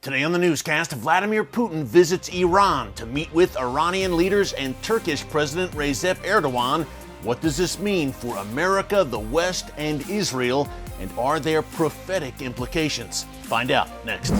Today on the newscast, Vladimir Putin visits Iran to meet with Iranian leaders and Turkish President Recep Erdogan. What does this mean for America, the West, and Israel? And are there prophetic implications? Find out next.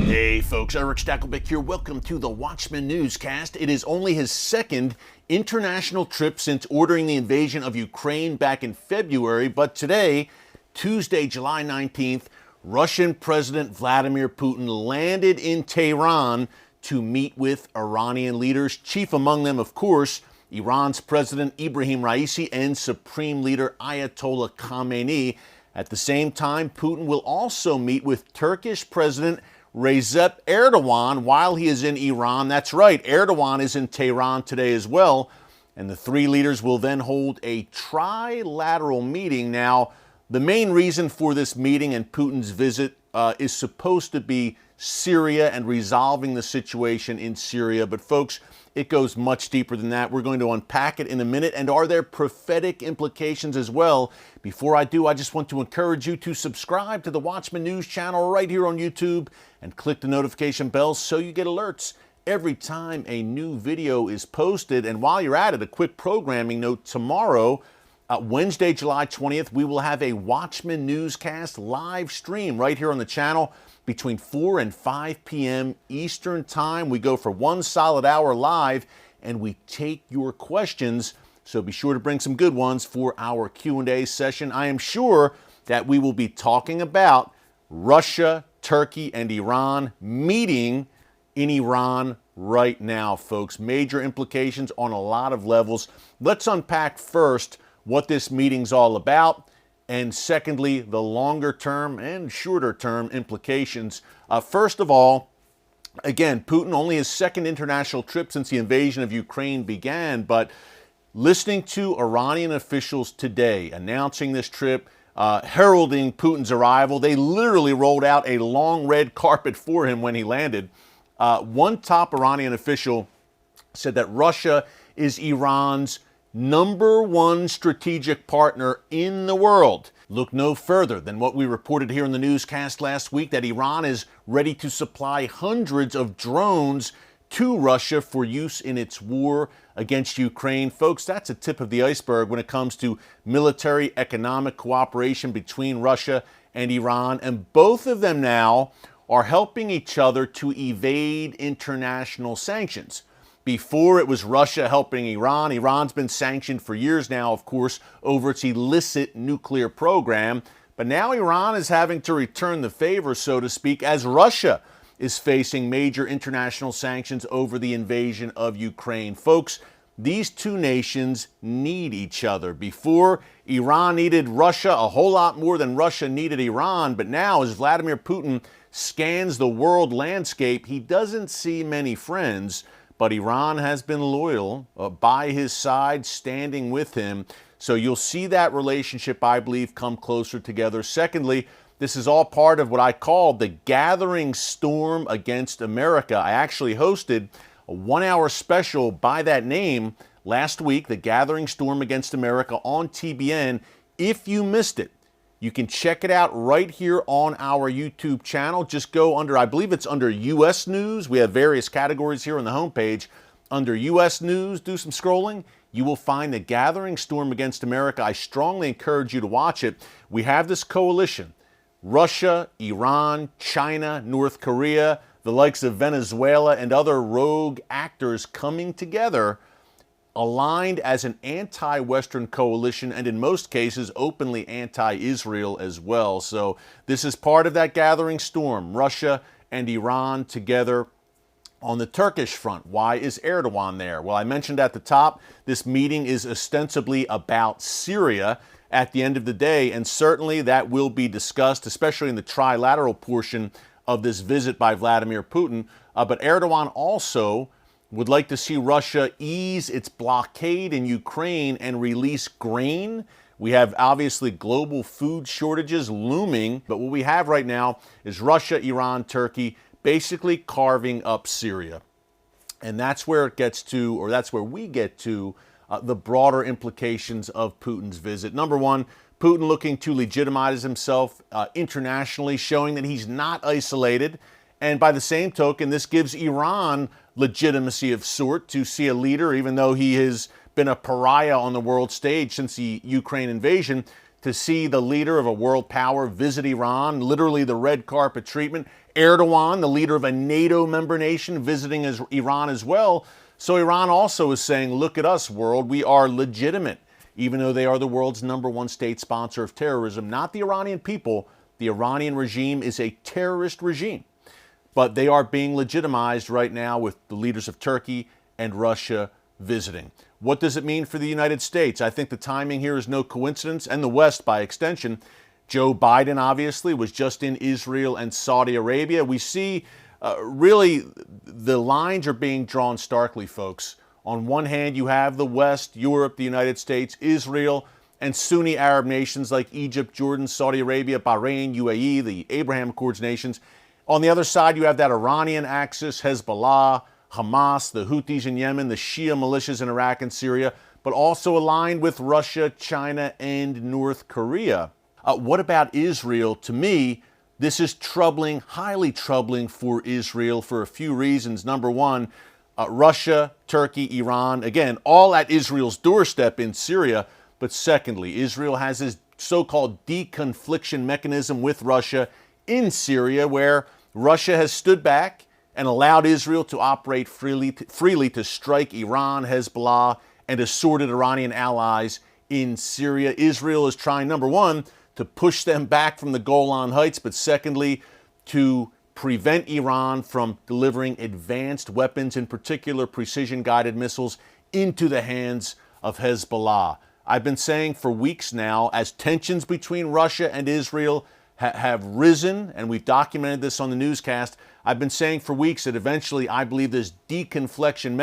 Hey folks, Erick Stakelbeck here. Welcome to the Watchman Newscast. It is only his second international trip since ordering the invasion of Ukraine back in February, but today, Tuesday, July 19th, Russian President Vladimir Putin landed in Tehran to meet with Iranian leaders, chief among them, of course, Iran's President Ebrahim Raisi and Supreme Leader Ayatollah Khamenei. At the same time, Putin will also meet with Turkish President Recep Erdogan while he is in Iran. That's right, Erdogan is in Tehran today as well, and the three leaders will then hold a trilateral meeting. Now, the main reason for this meeting and Putin's visit is supposed to be Syria and resolving the situation in Syria. But folks, it goes much deeper than that. We're going to unpack it in a minute. And are there prophetic implications as well? Before I do, I just want to encourage you to subscribe to the Watchman News channel right here on YouTube and click the notification bell so you get alerts every time a new video is posted. And while you're at it, a quick programming note: tomorrow, Wednesday, July 20th, we will have a Watchman Newscast live stream right here on the channel between 4 and 5 p.m. Eastern Time. We go for 1 solid hour live, and we take your questions. So be sure to bring some good ones for our Q&A session. I am sure that we will be talking about Russia, Turkey, and Iran meeting in Iran right now, folks. Major implications on a lot of levels. Let's unpack first what this meeting's all about, and secondly, the longer term and shorter term implications. First of all, again, Putin, only his second international trip since the invasion of Ukraine began, but listening to Iranian officials today announcing this trip, heralding Putin's arrival, they literally rolled out a long red carpet for him when he landed. One top Iranian official said that Russia is Iran's #1 strategic partner in the world. Look no further than what we reported here in the newscast last week, that Iran is ready to supply hundreds of drones to Russia for use in its war against Ukraine. Folks, that's a tip of the iceberg when it comes to military economic cooperation between Russia and Iran. And both of them now are helping each other to evade international sanctions. Before, it was Russia helping Iran. Iran's been sanctioned for years now, of course, over its illicit nuclear program. But now Iran is having to return the favor, so to speak, as Russia is facing major international sanctions over the invasion of Ukraine. Folks, these two nations need each other. Before, Iran needed Russia a whole lot more than Russia needed Iran. But now, as Vladimir Putin scans the world landscape, he doesn't see many friends. But Iran has been loyal, by his side, standing with him. So you'll see that relationship, I believe, come closer together. Secondly, this is all part of what I call the gathering storm against America. I actually hosted a 1-hour special by that name last week, The Gathering Storm Against America, on TBN. If you missed it, you can check it out right here on our YouTube channel. Just go under, I believe it's under U.S. News. We have various categories here on the homepage. Under U.S. News, do some scrolling. You will find The Gathering Storm Against America. I strongly encourage you to watch it. We have this coalition: Russia, Iran, China, North Korea, the likes of Venezuela, and other rogue actors coming together, aligned as an anti-Western coalition, and in most cases openly anti-Israel as well. So this is part of that gathering storm, Russia and Iran together. On the Turkish front, why is Erdogan there? Well, I mentioned at the top, this meeting is ostensibly about Syria at the end of the day, and certainly that will be discussed, especially in the trilateral portion of this visit by Vladimir Putin. But Erdogan also would like to see Russia ease its blockade in Ukraine and release grain. We have obviously global food shortages looming, but what we have right now is Russia, Iran, Turkey basically carving up Syria. And that's where it gets to, or that's where we get to the broader implications of Putin's visit. Number one, Putin looking to legitimize himself internationally, showing that he's not isolated. And by the same token, this gives Iran legitimacy of sort to see a leader, even though he has been a pariah on the world stage since the Ukraine invasion, to see the leader of a world power visit Iran, literally the red carpet treatment. Erdogan, the leader of a NATO member nation, visiting Iran as well. So Iran also is saying, look at us, world, we are legitimate, even though they are the world's #1 state sponsor of terrorism. Not the Iranian people. The Iranian regime is a terrorist regime. But they are being legitimized right now with the leaders of Turkey and Russia visiting. What does it mean for the United States? I think the timing here is no coincidence, and the West by extension. Joe Biden, obviously, was just in Israel and Saudi Arabia. We see really the lines are being drawn starkly, folks. On one hand, you have the West, Europe, the United States, Israel, and Sunni Arab nations like Egypt, Jordan, Saudi Arabia, Bahrain, UAE, the Abraham Accords nations. On the other side, you have that Iranian axis, Hezbollah, Hamas, the Houthis in Yemen, the Shia militias in Iraq and Syria, but also aligned with Russia, China, and North Korea. What about Israel? To me, this is troubling, highly troubling for Israel for a few reasons. Number one, Russia, Turkey, Iran, again, all at Israel's doorstep in Syria. But secondly, Israel has this so-called deconfliction mechanism with Russia in Syria, where Russia has stood back and allowed Israel to operate freely to strike Iran, Hezbollah, and assorted Iranian allies in Syria. Israel is trying, number one, to push them back from the Golan Heights, but secondly, to prevent Iran from delivering advanced weapons, in particular precision-guided missiles, into the hands of Hezbollah. I've been saying for weeks now, as tensions between Russia and Israel have risen, and we've documented this on the newscast, I've been saying for weeks that eventually I believe this deconfliction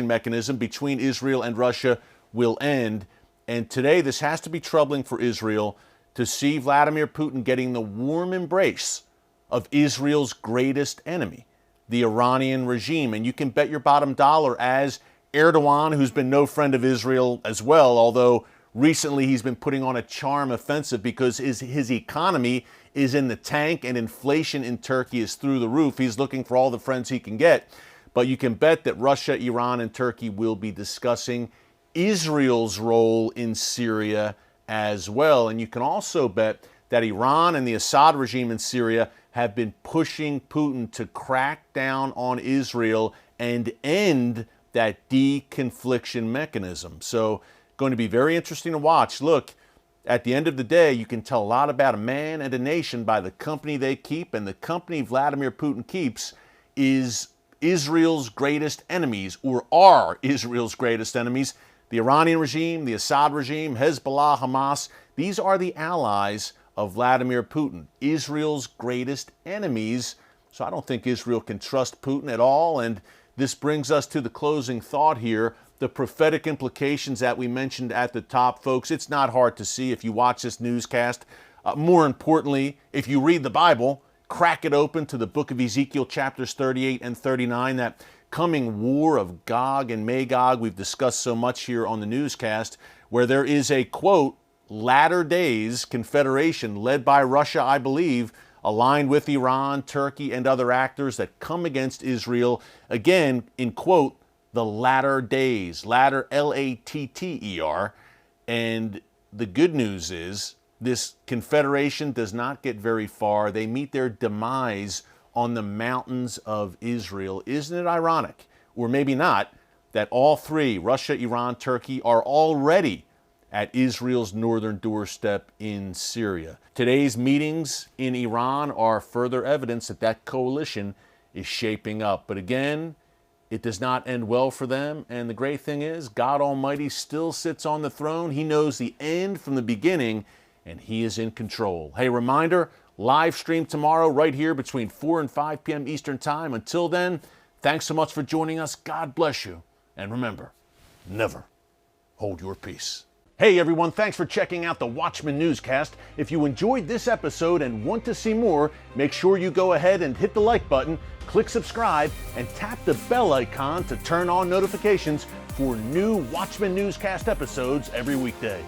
mechanism between Israel and Russia will end. And today this has to be troubling for Israel to see Vladimir Putin getting the warm embrace of Israel's greatest enemy, the Iranian regime. And you can bet your bottom dollar, as Erdogan, who's been no friend of Israel as well, although recently he's been putting on a charm offensive because his economy is in the tank and inflation in Turkey is through the roof. He's looking for all the friends he can get. But you can bet that Russia, Iran, and Turkey will be discussing Israel's role in Syria as well. And you can also bet that Iran and the Assad regime in Syria have been pushing Putin to crack down on Israel and end that deconfliction mechanism. So going to be very interesting to watch. Look, at the end of the day, you can tell a lot about a man and a nation by the company they keep, and the company Vladimir Putin keeps is Israel's greatest enemies, or are Israel's greatest enemies. The Iranian regime, the Assad regime, Hezbollah, Hamas, these are the allies of Vladimir Putin, Israel's greatest enemies. So I don't think Israel can trust Putin at all. And this brings us to the closing thought here. The prophetic implications that we mentioned at the top, folks, it's not hard to see if you watch this newscast. More importantly, if you read the Bible, crack it open to the book of Ezekiel, chapters 38 and 39, that coming war of Gog and Magog we've discussed so much here on the newscast, where there is a, quote, latter days confederation led by Russia, I believe, aligned with Iran, Turkey, and other actors that come against Israel, again, in, quote, the latter days, latter, L-A-T-T-E-R. And the good news is this confederation does not get very far. They meet their demise on the mountains of Israel. Isn't it ironic, or maybe not, that all three, Russia, Iran, Turkey, are already at Israel's northern doorstep in Syria? Today's meetings in Iran are further evidence that that coalition is shaping up. But again, it does not end well for them. And the great thing is, God Almighty still sits on the throne. He knows the end from the beginning, and He is in control. Hey, reminder, live stream tomorrow right here between 4 and 5 p.m. Eastern Time. Until then, thanks so much for joining us. God bless you. And remember, never hold your peace. Hey everyone, thanks for checking out the Watchman Newscast. If you enjoyed this episode and want to see more, make sure you go ahead and hit the like button, click subscribe, and tap the bell icon to turn on notifications for new Watchman Newscast episodes every weekday.